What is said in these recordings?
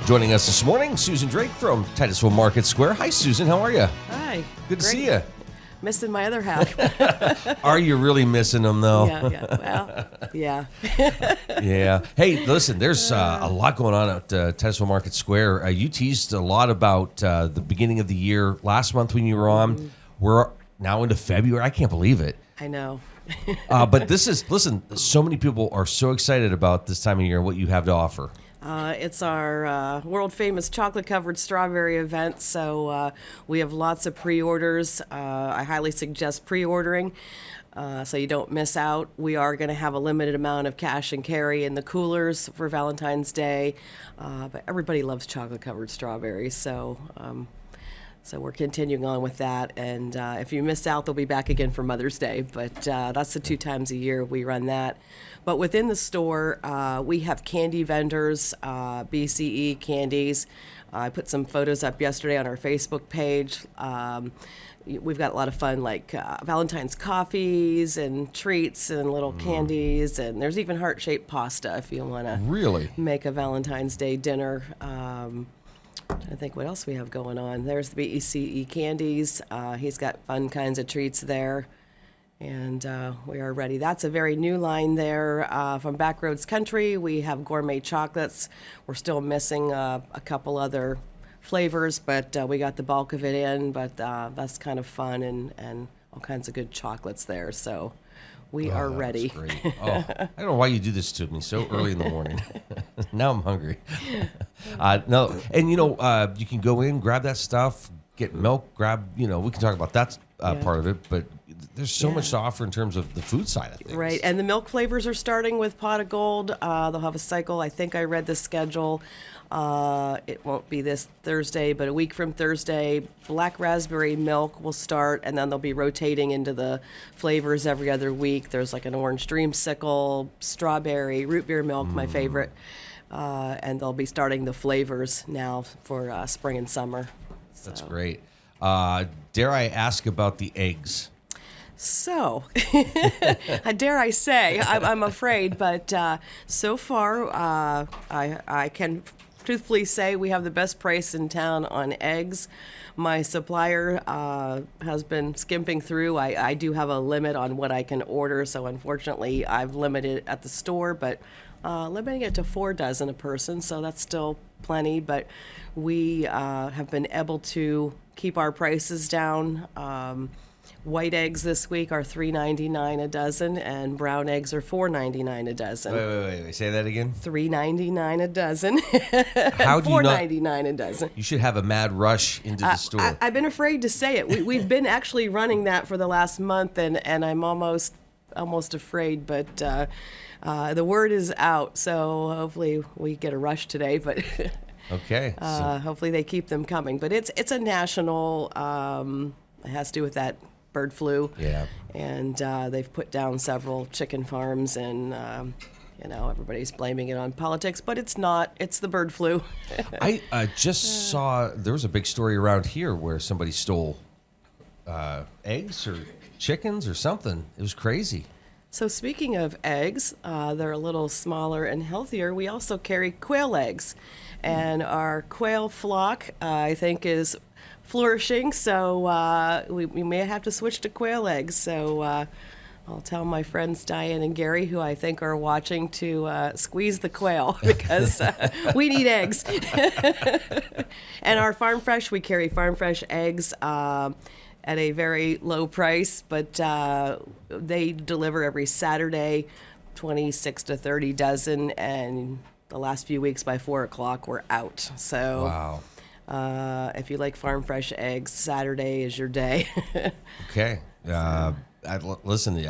Joining us this morning, Susan Drake from Titusville Market Square. Hi, Susan. How are you? Hi. Good to see you. Missing my other half. Are you really missing them, though? Yeah. Well, yeah. Yeah. Hey, listen, there's a lot going on at Titusville Market Square. You teased a lot about the beginning of the year last month when you were on. Mm-hmm. We're now into February. I can't believe it. I know. But listen, so many people are so excited about this time of year and what you have to offer. It's our world-famous chocolate-covered strawberry event, so we have lots of pre-orders. I highly suggest pre-ordering so you don't miss out. We are going to have a limited amount of cash and carry in the coolers for Valentine's Day, but everybody loves chocolate-covered strawberries, so we're continuing on with that. And if you miss out, they'll be back again for Mother's Day, but that's the 2 times a year we run that. But within the store, we have candy vendors, BCE candies. I put some photos up yesterday on our Facebook page. We've got a lot of fun, like Valentine's coffees and treats and little candies. And there's even heart-shaped pasta if you want to Really make a Valentine's Day dinner. I think what else we have going on. There's the BCE candies. He's got fun kinds of treats there. And we are ready. That's a very new line there from Backroads Country. We have gourmet chocolates. We're still missing a couple other flavors, but we got the bulk of it in. But that's kind of fun and all kinds of good chocolates there. So we are ready. Great. Oh, I don't know why you do this to me so early in the morning. Now I'm hungry. No, and you can go in, grab that stuff, get milk, we can talk about that part of it, but there's so much to offer in terms of the food side of things. Right, and the milk flavors are starting with Pot of Gold. They'll have a cycle. I think I read the schedule. It won't be this Thursday, but a week from Thursday, black raspberry milk will start, and then they'll be rotating into the flavors every other week. There's like an orange dreamsicle, strawberry, root beer milk, my favorite, and they'll be starting the flavors now for spring and summer. That's great. Dare I ask about the eggs? So, dare I say, I'm afraid, but so far, I can truthfully say we have the best price in town on eggs. My supplier has been skimping through. I do have a limit on what I can order, so unfortunately, I've limited it at the store, but limiting it to 4 dozen a person, so that's still plenty, but we have been able to keep our prices down. White eggs this week are $3.99 a dozen, and brown eggs are $4.99 a dozen. Wait. Say that again. $3.99 a dozen. How do you $4.99 a dozen. You should have a mad rush into the store. I've been afraid to say it. We've been actually running that for the last month, and I'm almost afraid, but the word is out, so hopefully we get a rush today. But okay. Hopefully they keep them coming. But it's a national. It has to do with that bird flu. Yeah. And they've put down several chicken farms, and everybody's blaming it on politics, but it's not. It's the bird flu. I just saw there was a big story around here where somebody stole eggs or chickens or something. It was crazy. So speaking of eggs, they're a little smaller and healthier. We also carry quail eggs, and our quail flock, I think, is flourishing, so we may have to switch to quail eggs. So I'll tell my friends Diane and Gary, who I think are watching, to squeeze the quail because we need eggs. And our Farm Fresh, we carry Farm Fresh eggs at a very low price, but they deliver every Saturday, 26 to 30 dozen, and the last few weeks by 4 o'clock we're out. So. Wow. If you like Farm Fresh eggs, Saturday is your day. Okay. Listen,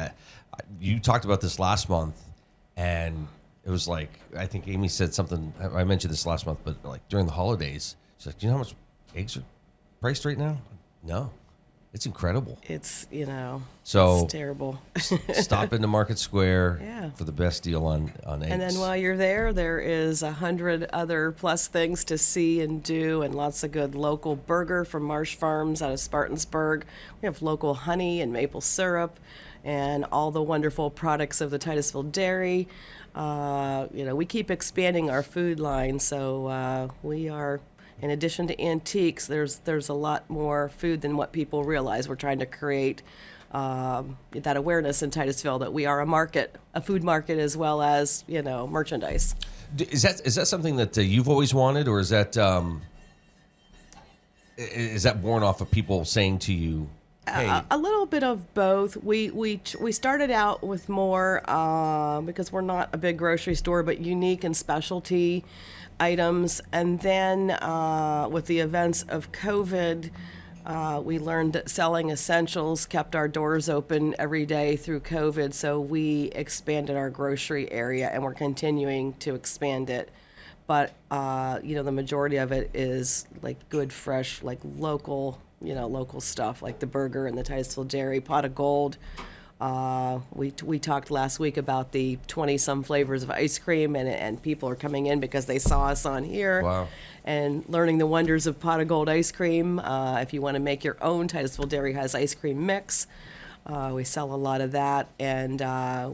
you talked about this last month, and it was like, I think Amy said something, I mentioned this last month, but like during the holidays, she's like, do you know how much eggs are priced right now? No. It's incredible. It's, so it's terrible. Stop into Market Square for the best deal on eggs. And then while you're there is 100 other plus things to see and do, and lots of good local burger from Marsh Farms out of Spartansburg. We have local honey and maple syrup and all the wonderful products of the Titusville Dairy. We keep expanding our food line, so we are. In addition to antiques, there's a lot more food than what people realize. We're trying to create that awareness in Titusville that we are a food market, as well as merchandise. Is that something that you've always wanted, or is that born off of people saying to you, "Hey"? A little bit of both. We started out with more because we're not a big grocery store, but unique and specialty items. And then with the events of COVID, we learned that selling essentials kept our doors open every day through COVID. So we expanded our grocery area, and we're continuing to expand it. But the majority of it is like good, fresh, like local stuff, like the burger and the Titusville Dairy, Pot of Gold. We talked last week about the 20-some flavors of ice cream, and people are coming in because they saw us on here. Wow. And learning the wonders of Pot of Gold ice cream. If you want to make your own, Titusville Dairy has ice cream mix. We sell a lot of that, and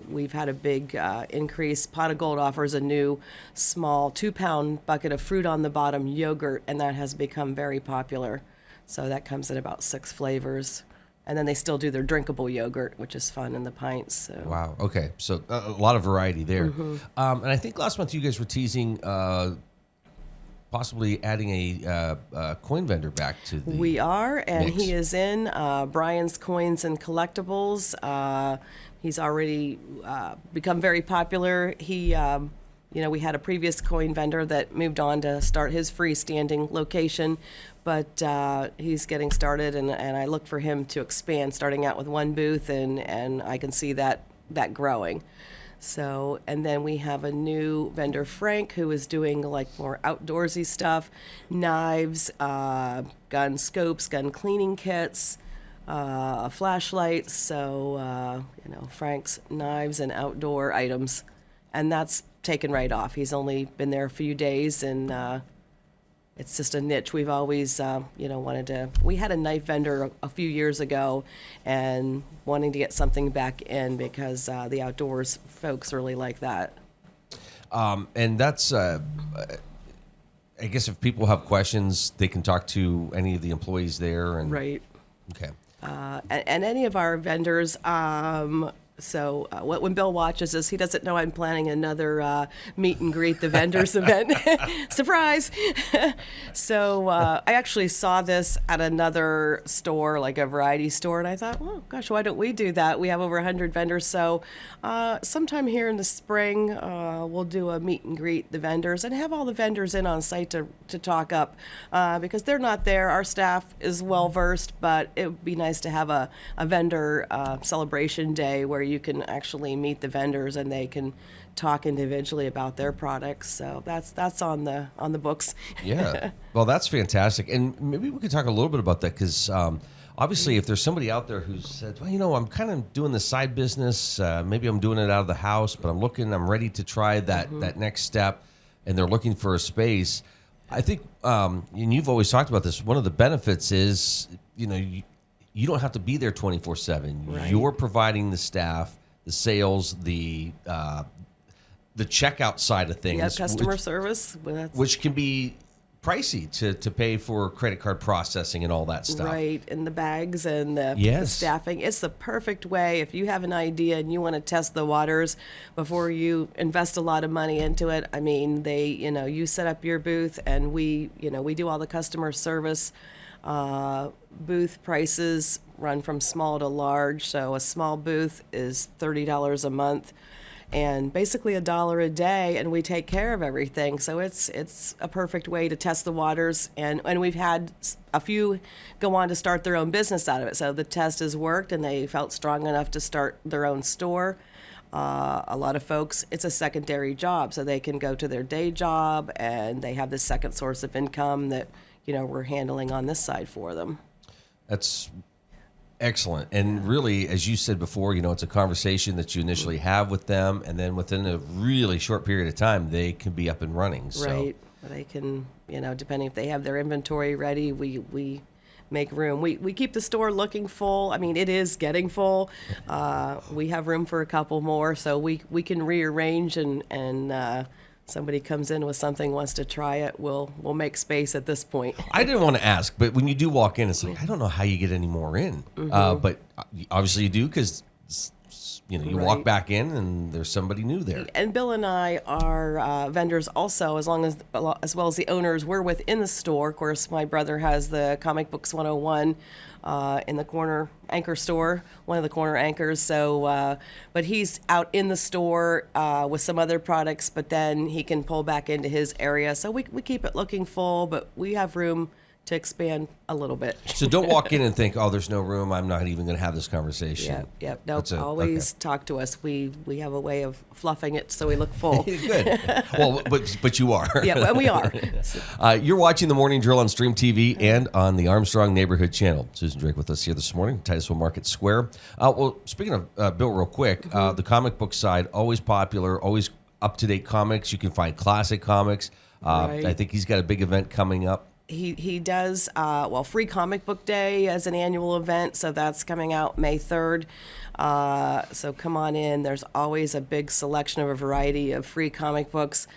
we've had a big increase. Pot of Gold offers a new small 2-pound bucket of fruit on the bottom yogurt, and that has become very popular. So that comes in about 6 flavors. And then they still do their drinkable yogurt, which is fun in the pints. So. Wow. Okay. So a lot of variety there. Mm-hmm. And I think last month you guys were teasing possibly adding a coin vendor back to the We are, and mix. he is in Brian's Coins and Collectibles. He's already become very popular. We had a previous coin vendor that moved on to start his freestanding location, but he's getting started, and I look for him to expand, starting out with one booth, and I can see that growing. So, and then we have a new vendor, Frank, who is doing like more outdoorsy stuff, knives, gun scopes, gun cleaning kits, flashlights. So, Frank's knives and outdoor items, and that's taken right off. He's only been there a few days, and it's just a niche we've always, wanted to. We had a knife vendor a few years ago, and wanting to get something back in because the outdoors folks really like that. And that's, I guess, if people have questions, they can talk to any of the employees there. And Right. Okay. And any of our vendors. So when Bill watches this, he doesn't know I'm planning another meet and greet the vendors event. Surprise! So I actually saw this at another store, like a variety store, and I thought, oh gosh, why don't we do that? We have over 100 vendors, so sometime here in the spring, we'll do a meet and greet the vendors and have all the vendors in on site to talk up because they're not there. Our staff is well versed, but it would be nice to have a vendor celebration day where you can actually meet the vendors and they can talk individually about their products. So that's on the books. Yeah. Well, that's fantastic. And maybe we could talk a little bit about that because obviously if there's somebody out there who said, well, I'm kind of doing the side business, maybe I'm doing it out of the house, but I'm ready to try that next step, and they're looking for a space. I think, and you've always talked about this, one of the benefits is, you don't have to be there 24/7. Right. You're providing the staff, the sales, the checkout side of things. Yeah, customer service. Which can be pricey to pay for credit card processing and all that stuff. Right, and the bags and the staffing. It's the perfect way if you have an idea and you want to test the waters before you invest a lot of money into it. I mean, you set up your booth and we do all the customer service. Booth prices run from small to large, so a small booth is $30 a month and basically $1 a day, and we take care of everything. So it's a perfect way to test the waters, and we've had a few go on to start their own business out of it. So the test has worked and they felt strong enough to start their own store. A lot of folks, it's a secondary job, so they can go to their day job and they have this second source of income that we're handling on this side for them. That's excellent. And really, as you said before, it's a conversation that you initially have with them, and then within a really short period of time, they can be up and running. So. Right. They can, depending if they have their inventory ready, we make room. We keep the store looking full. I mean, it is getting full. We have room for a couple more, so we can rearrange and somebody comes in with something, wants to try it, we'll make space at this point. I didn't want to ask, but when you do walk in, it's like, I don't know how you get any more in. But obviously you do, because you Right. walk back in and there's somebody new there. And Bill and I are vendors also, as well as the owners. We're within the store. Of course, my brother has the Comic Books 101 in the corner anchor store, one of the corner anchors. So, but he's out in the store with some other products, but then he can pull back into his area. So we keep it looking full, but we have room to expand a little bit. So don't walk in and think, oh, there's no room, I'm not even going to have this conversation. Yep. Nope. Always talk to us. We have a way of fluffing it so we look full. Good. Well, but you are. Yeah, and we are. You're watching the Morning Drill on Stream TV and on the Armstrong Neighborhood Channel. Susan Drake with us here this morning, Titusville Market Square. Well, speaking of Bill, real quick, the comic book side, always popular, always up-to-date comics. You can find classic comics. Right. I think he's got a big event coming up. He does, Free Comic Book Day as an annual event, so that's coming out May 3rd. So come on in. There's always a big selection of a variety of free comic books.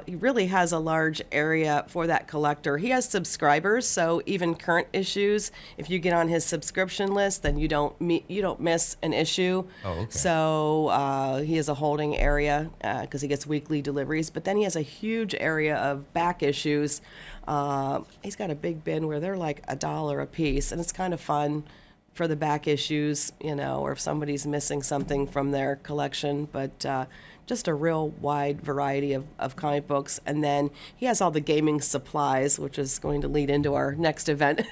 He really has a large area for that collector. He has subscribers, so even current issues, if you get on his subscription list, then you don't miss an issue. Oh, okay. So he has a holding area because he gets weekly deliveries, but then he has a huge area of back issues. He's got a big bin where they're like $1 a piece, and it's kind of fun for the back issues, or if somebody's missing something from their collection. But just a real wide variety of comic books. And then he has all the gaming supplies, which is going to lead into our next event.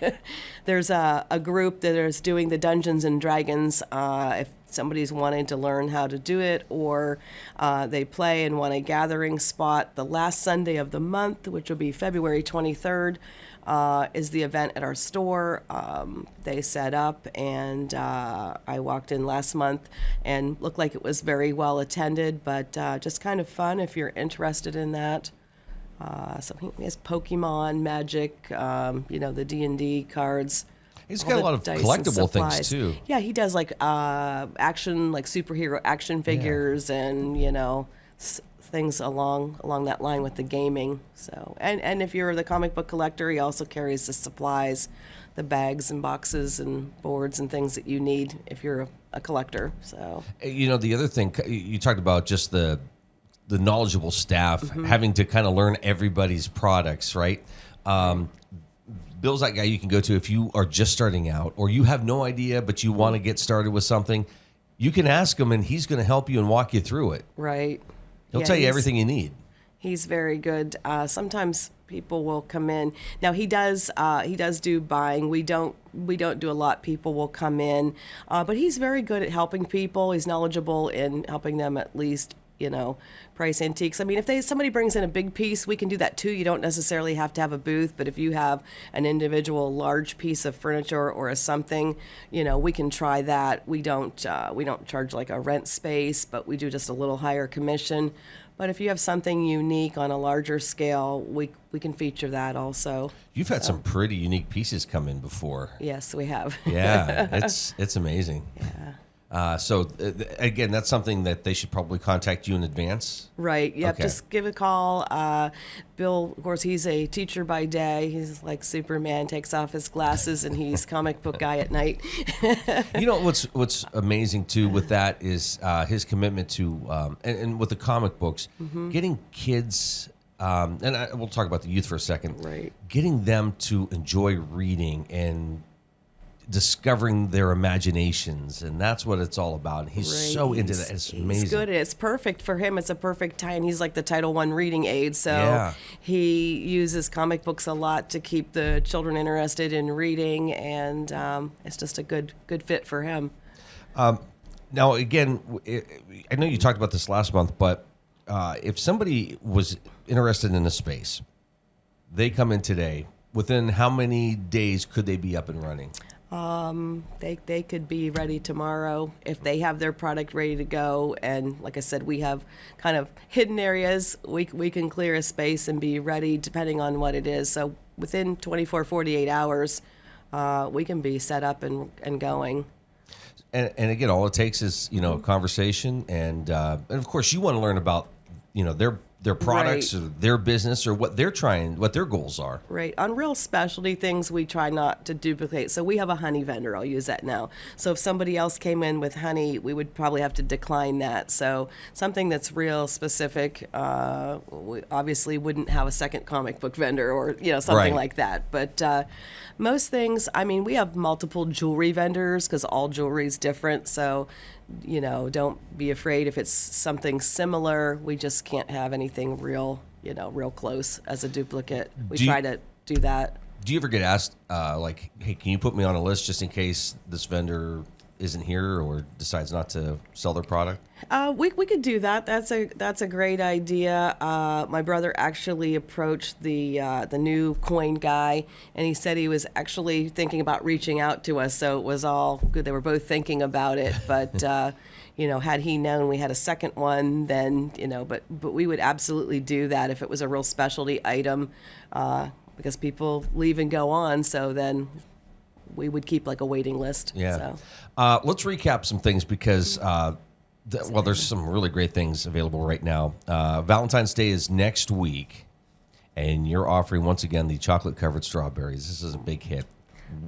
There's a group that is doing the Dungeons and Dragons. If somebody's wanting to learn how to do it, or they play and want a gathering spot, the last Sunday of the month, which will be February 23rd, is the event at our store. They set up, and I walked in last month and looked like it was very well attended, but just kind of fun if you're interested in that. So he has Pokemon, Magic, the D&D cards. He's got a lot of collectible things too. Yeah, he does like action, like superhero action figures, and things along that line with the gaming. So, and if you're the comic book collector, he also carries the supplies, the bags and boxes and boards and things that you need if you're a collector. So, the other thing you talked about, just the knowledgeable staff having to kind of learn everybody's products, right? Bill's that guy you can go to if you are just starting out, or you have no idea but you want to get started with something. You can ask him, and he's going to help you and walk you through it. Right. He'll tell you everything you need. He's very good. Sometimes people will come in. Now he does do buying. We don't do a lot. People will come in, but he's very good at helping people. He's knowledgeable in helping them at least price antiques. I mean, if somebody brings in a big piece, we can do that too. You don't necessarily have to have a booth, but if you have an individual large piece of furniture or something, we can try that. We don't charge like a rent space, but we do just a little higher commission. But if you have something unique on a larger scale, we can feature that also. You've had some pretty unique pieces come in before. Yes, we have. Yeah, it's amazing. Yeah. So again, that's something that they should probably contact you in advance. Right. Yep. Okay. Just give a call. Bill, of course, he's a teacher by day. He's like Superman, takes off his glasses, and he's comic book guy at night. What's amazing too with that is his commitment to and with the comic books, getting kids. We'll talk about the youth for a second. Right. Getting them to enjoy reading and discovering their imaginations, and that's what it's all about. And he's so into that. It's amazing. He's good. It's perfect for him. It's a perfect time. He's like the Title I reading aid, so he uses comic books a lot to keep the children interested in reading, and it's just a good fit for him. Now, again, I know you talked about this last month, but if somebody was interested in a space, they come in today. Within how many days could they be up and running? They could be ready tomorrow if they have their product ready to go. And like I said, we have kind of hidden areas. We can clear a space and be ready depending on what it is. So within 24, 48 hours, we can be set up and going. And again, all it takes is a conversation, and of course you want to learn about their products Right. or their business or what their goals are. Right. On real specialty things, we try not to duplicate. So we have a honey vendor. I'll use that now. So if somebody else came in with honey, we would probably have to decline that. So something that's real specific, we obviously wouldn't have a second comic book vendor or, something Right. like that. But most things, I mean, we have multiple jewelry vendors because all jewelry is different. So don't be afraid if it's something similar. We just can't have anything real close as a duplicate. We try to do that. Do you ever get asked, hey, can you put me on a list just in case this vendor isn't here or decides not to sell their product? We could do that. That's a great idea. My brother actually approached the new coin guy, and he said he was actually thinking about reaching out to us. So it was all good. They were both thinking about it, but had he known we had a second one, then but we would absolutely do that if it was a real specialty item, because people leave and go on. So then we would keep like a waiting list. Yeah. So. Let's recap some things because, there's some really great things available right now. Valentine's Day is next week, and you're offering, once again, the chocolate-covered strawberries. This is a big hit.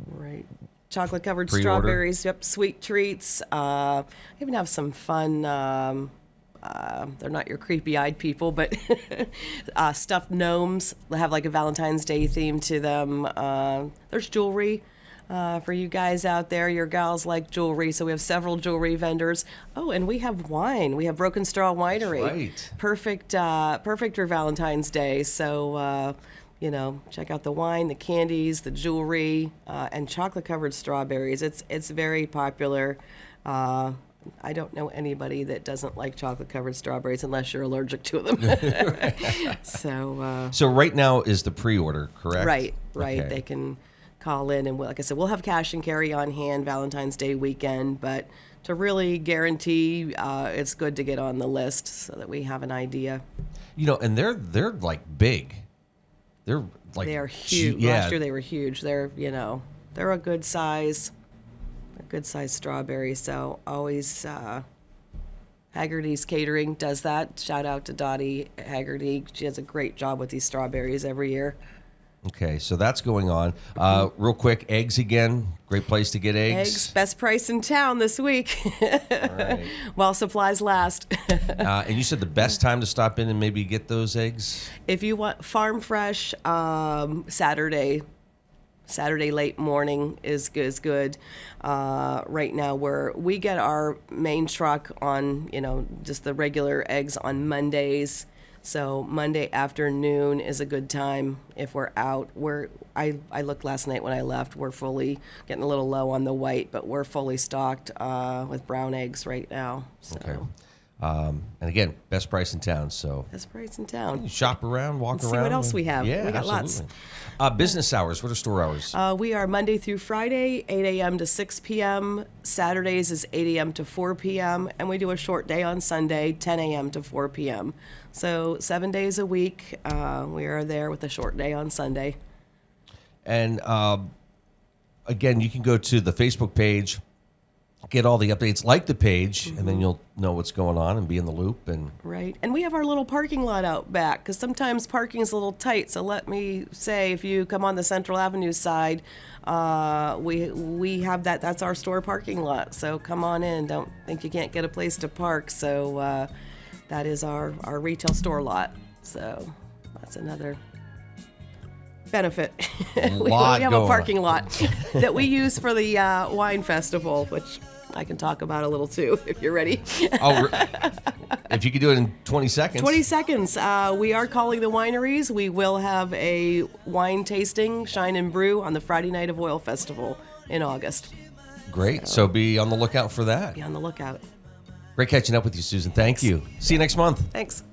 Right. Chocolate covered Pre-order? strawberries, yep, sweet treats. I even have some fun, they're not your creepy eyed people, but stuffed gnomes. They have like a Valentine's Day theme to them. There's jewelry. For you guys out there, your gals like jewelry, so we have several jewelry vendors. Oh, and we have wine. We have Broken Straw Winery. Right. Perfect for Valentine's Day. So, check out the wine, the candies, the jewelry, and chocolate-covered strawberries. It's very popular. I don't know anybody that doesn't like chocolate-covered strawberries unless you're allergic to them. So right now is the pre-order, correct? Right. Okay. They can call in, and like I said, we'll have cash and carry on hand Valentine's Day weekend, but to really guarantee, it's good to get on the list so that we have an idea. And they're like big. They're like They are huge. Yeah. Last year they were huge. They're a good size strawberry. So always Haggerty's Catering does that. Shout out to Dottie Haggerty. She does a great job with these strawberries every year. Okay, so that's going on. Real quick, eggs again. Great place to get eggs. Best price in town this week. All right. While supplies last. And you said the best time to stop in and maybe get those eggs? If you want farm fresh, Saturday late morning is good. Right now we get our main truck on, just the regular eggs on Mondays. So Monday afternoon is a good time if we're out. I looked last night when I left. We're fully getting a little low on the white, but we're fully stocked with brown eggs right now. So. Okay. And again, best price in town. So Best price in town. you shop around, walk Let's around. see what else we have. Yeah, We got lots. absolutely. Business hours. What are store hours? We are Monday through Friday, 8 a.m. to 6 p.m. Saturdays is 8 a.m. to 4 p.m. And we do a short day on Sunday, 10 a.m. to 4 p.m. So 7 days a week, we are there with a short day on Sunday. And again, you can go to the Facebook page, get all the updates, like the page, and then you'll know what's going on and be in the loop. And Right. And we have our little parking lot out back because sometimes parking is a little tight. So let me say, if you come on the Central Avenue side, we have that. That's our store parking lot. So come on in. Don't think you can't get a place to park. So that is our retail store lot. So that's another benefit. we Lot have going a on. parking lot that we use for the wine festival, which I can talk about a little too if you're ready. If you could do it in 20 seconds. 20 seconds. We are calling the wineries. We will have a wine tasting, Shine and Brew, on the Friday Night of Oil Festival in August. Great. So be on the lookout for that. Be on the lookout. Great catching up with you, Susan. Thank you. See you next month. Thanks.